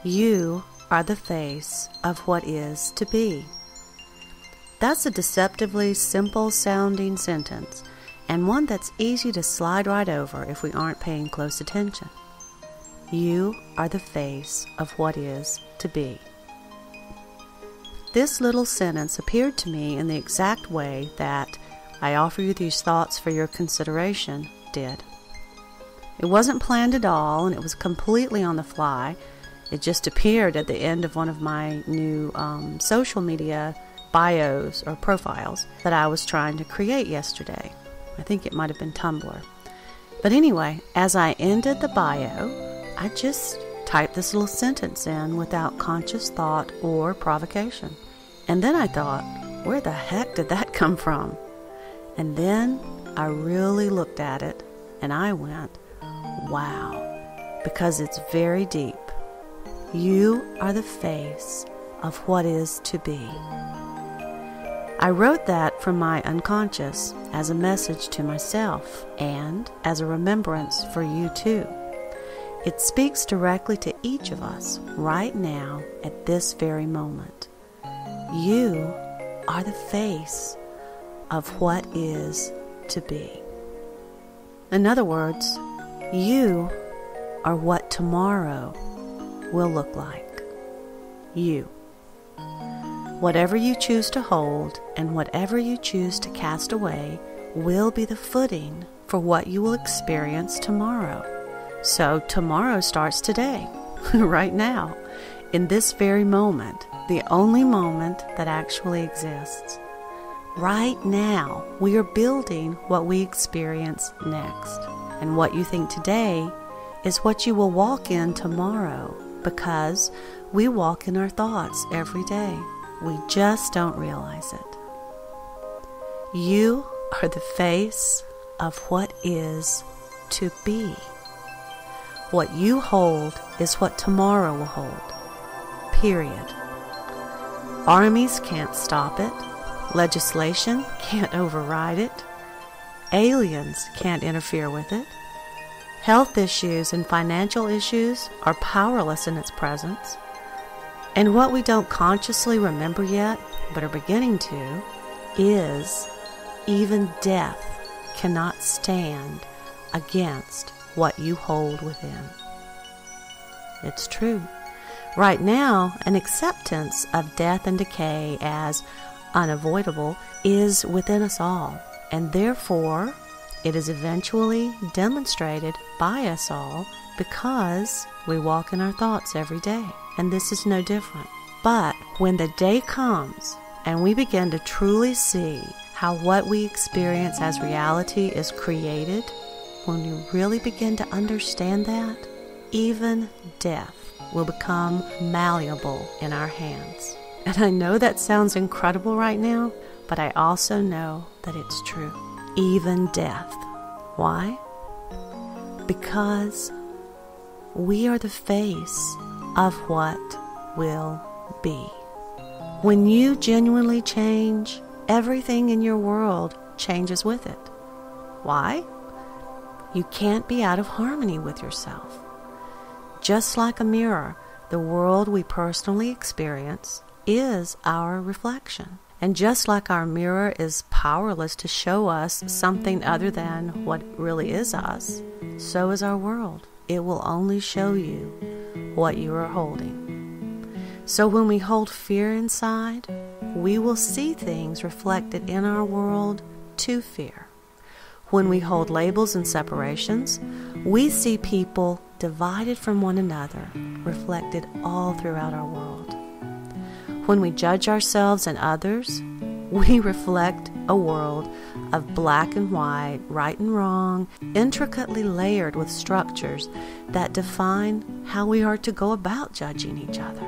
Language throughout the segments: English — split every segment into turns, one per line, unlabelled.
You are the face of what is to be. That's a deceptively simple sounding sentence, and one that's easy to slide right over if we aren't paying close attention. You are the face of what is to be. This little sentence appeared to me in the exact way that I offer you these thoughts for your consideration did. It wasn't planned at all, and it was completely on the fly. It just appeared at the end of one of my new social media bios or profiles that I was trying to create yesterday. I think it might have been Tumblr. But anyway, as I ended the bio, I just typed this little sentence in without conscious thought or provocation. And then I thought, where the heck did that come from? And then I really looked at it and I went, wow, because it's very deep. You are the face of what is to be. I wrote that from my unconscious as a message to myself and as a remembrance for you too. It speaks directly to each of us right now at this very moment. You are the face of what is to be. In other words, you are what tomorrow will look like. You. Whatever you choose to hold and whatever you choose to cast away will be the footing for what you will experience tomorrow. So tomorrow starts today, right now, in this very moment, the only moment that actually exists. Right now, we are building what we experience next. And what you think today is what you will walk in tomorrow, because we walk in our thoughts every day. We just don't realize it. You are the face of what is to be. What you hold is what tomorrow will hold. Period. Armies can't stop it. Legislation can't override it. Aliens can't interfere with it. Health issues and financial issues are powerless in its presence. And what we don't consciously remember yet, but are beginning to, is even death cannot stand against what you hold within. It's true. Right now, an acceptance of death and decay as unavoidable is within us all, and therefore it is eventually demonstrated by us all because we walk in our thoughts every day, and this is no different. But when the day comes and we begin to truly see how what we experience as reality is created, when we really begin to understand that, even death will become malleable in our hands. And I know that sounds incredible right now, but I also know that it's true. Even death. Why? Because we are the face of what will be. When you genuinely change, everything in your world changes with it. Why? You can't be out of harmony with yourself. Just like a mirror, the world we personally experience is our reflection. And just like our mirror is powerless to show us something other than what really is us, so is our world. It will only show you what you are holding. So when we hold fear inside, we will see things reflected in our world to fear. When we hold labels and separations, we see people divided from one another, reflected all throughout our world. When we judge ourselves and others, we reflect a world of black and white, right and wrong, intricately layered with structures that define how we are to go about judging each other.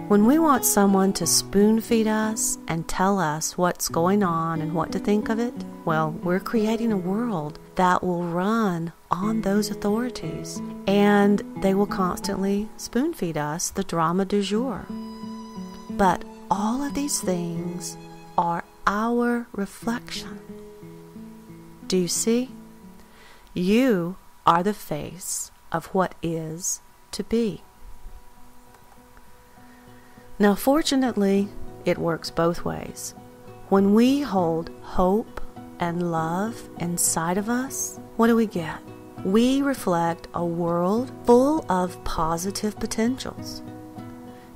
When we want someone to spoon feed us and tell us what's going on and what to think of it, well, we're creating a world that will run on those authorities, and they will constantly spoon feed us the drama du jour. But all of these things are our reflection. Do you see? You are the face of what is to be. Now, fortunately, it works both ways. When we hold hope and love inside of us, what do we get? We reflect a world full of positive potentials.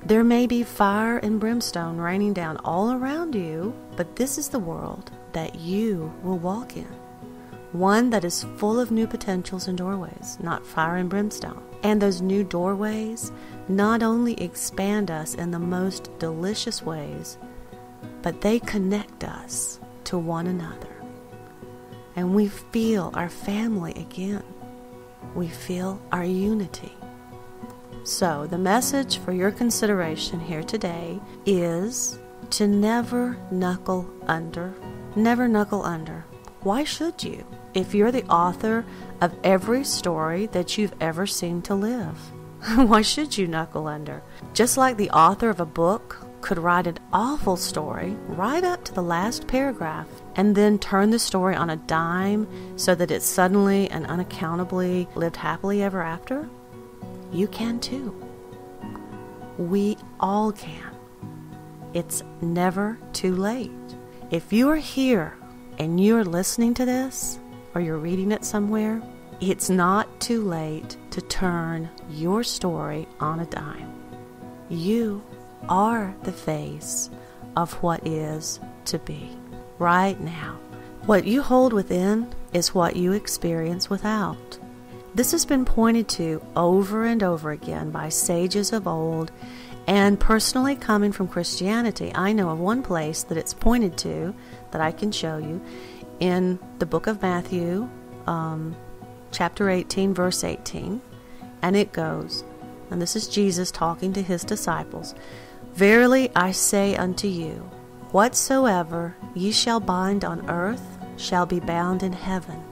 There may be fire and brimstone raining down all around you, but this is the world that you will walk in. One that is full of new potentials and doorways, not fire and brimstone. And those new doorways not only expand us in the most delicious ways, but they connect us to one another. And we feel our family again. We feel our unity. So the message for your consideration here today is to never knuckle under. Never knuckle under. Why should you? If you're the author of every story that you've ever seen to live, why should you knuckle under? Just like the author of a book could write an awful story right up to the last paragraph and then turn the story on a dime so that it suddenly and unaccountably lived happily ever after, you can too. We all can. It's never too late. If you are here and you're listening to this, or you're reading it somewhere, it's not too late to turn your story on a dime. You are the face of what is to be right now. What you hold within is what you experience without. This has been pointed to over and over again by sages of old, and personally coming from Christianity, I know of one place that it's pointed to that I can show you in the book of Matthew, chapter 18, verse 18, and it goes, and this is Jesus talking to his disciples, "Verily I say unto you, whatsoever ye shall bind on earth shall be bound in heaven,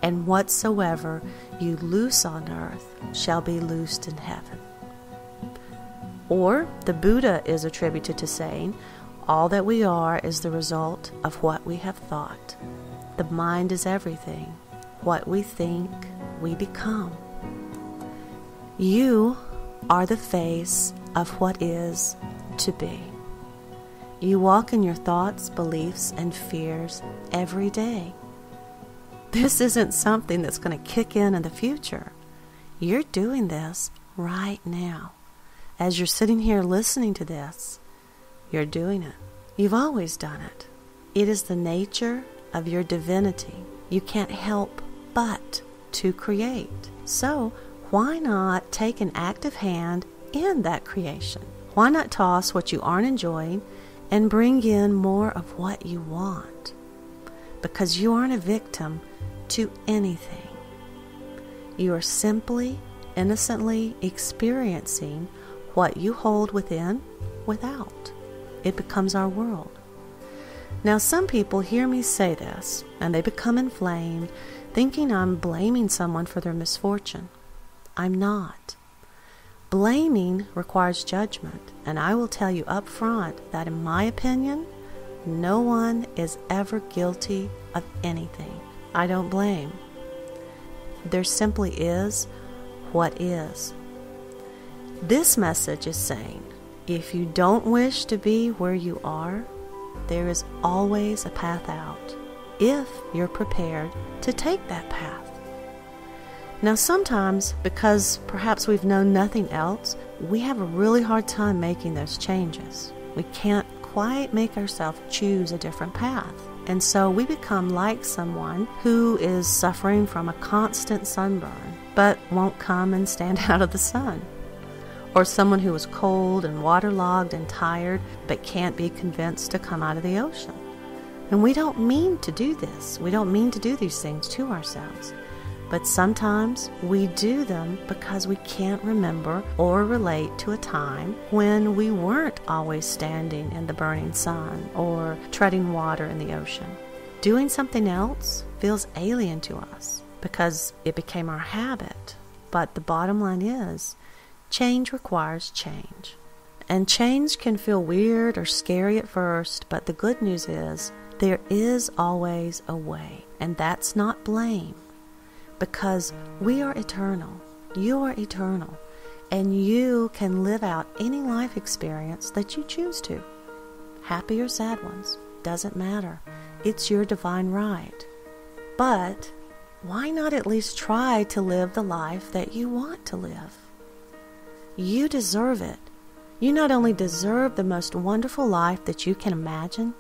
and whatsoever you loose on earth shall be loosed in heaven." Or the Buddha is attributed to saying, all that we are is the result of what we have thought. The mind is everything. What we think, we become. You are the face of what is to be. You walk in your thoughts, beliefs, and fears every day. This isn't something that's going to kick in the future. You're doing this right now. As you're sitting here listening to this, you're doing it. You've always done it. It is the nature of your divinity. You can't help but to create. So why not take an active hand in that creation? Why not toss what you aren't enjoying and bring in more of what you want? Because you aren't a victim to anything. You are simply, innocently experiencing what you hold within without. It becomes our world. Now, some people hear me say this, and they become inflamed, thinking I'm blaming someone for their misfortune. I'm not. Blaming requires judgment, and I will tell you up front that in my opinion, no one is ever guilty of anything. I don't blame. There simply is what is. This message is saying, if you don't wish to be where you are, there is always a path out, if you're prepared to take that path. Now sometimes, because perhaps we've known nothing else, we have a really hard time making those changes. We can't quite make ourselves choose a different path. And so we become like someone who is suffering from a constant sunburn, but won't come and stand out of the sun. Or someone who is cold and waterlogged and tired, but can't be convinced to come out of the ocean. And we don't mean to do this. We don't mean to do these things to ourselves. But sometimes we do them because we can't remember or relate to a time when we weren't always standing in the burning sun or treading water in the ocean. Doing something else feels alien to us because it became our habit. But the bottom line is, change requires change. And change can feel weird or scary at first, but the good news is there is always a way. And that's not blame, because we are eternal. You are eternal. And you can live out any life experience that you choose to. Happy or sad ones, doesn't matter. It's your divine right. But why not at least try to live the life that you want to live? You deserve it. You not only deserve the most wonderful life that you can imagine,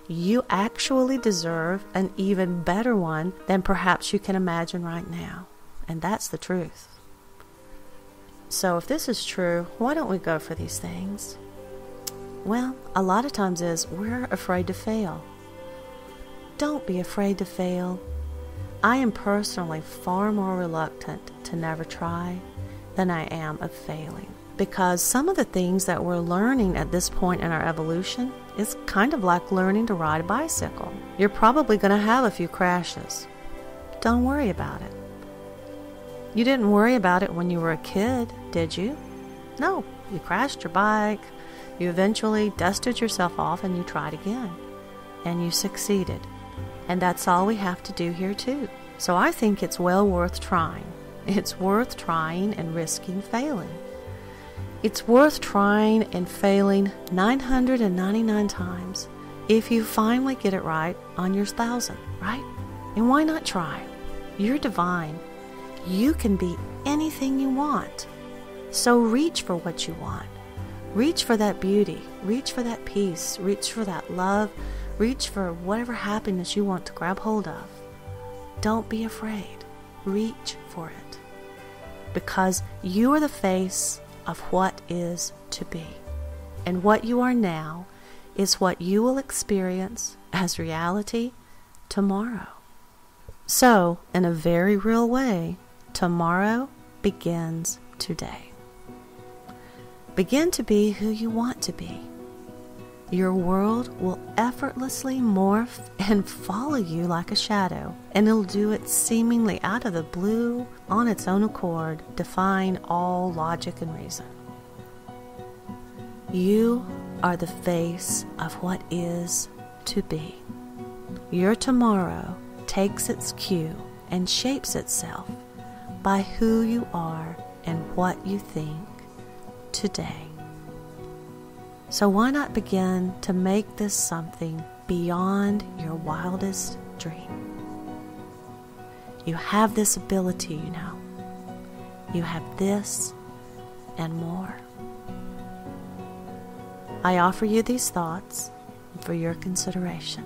you actually deserve an even better one than perhaps you can imagine right now. And that's the truth. So if this is true, why don't we go for these things? Well, a lot of times we're afraid to fail. Don't be afraid to fail. I am personally far more reluctant to never try than I am of failing. Because some of the things that we're learning at this point in our evolution is kind of like learning to ride a bicycle. You're probably going to have a few crashes. Don't worry about it. You didn't worry about it when you were a kid, did you? No, you crashed your bike, you eventually dusted yourself off and you tried again. And you succeeded. And that's all we have to do here too. So I think it's well worth trying. It's worth trying and risking failing. It's worth trying and failing 999 times if you finally get it right on your 1,000th, right? And why not try? You're divine. You can be anything you want. So reach for what you want. Reach for that beauty. Reach for that peace. Reach for that love. Reach for whatever happiness you want to grab hold of. Don't be afraid. Reach for it. Because you are the face of what is to be. And what you are now is what you will experience as reality tomorrow. So, in a very real way, tomorrow begins today. Begin to be who you want to be. Your world will effortlessly morph and follow you like a shadow, and it'll do it seemingly out of the blue, on its own accord, defying all logic and reason. You are the face of what is to be. Your tomorrow takes its cue and shapes itself by who you are and what you think today. So why not begin to make this something beyond your wildest dream? You have this ability, you know. You have this and more. I offer you these thoughts for your consideration.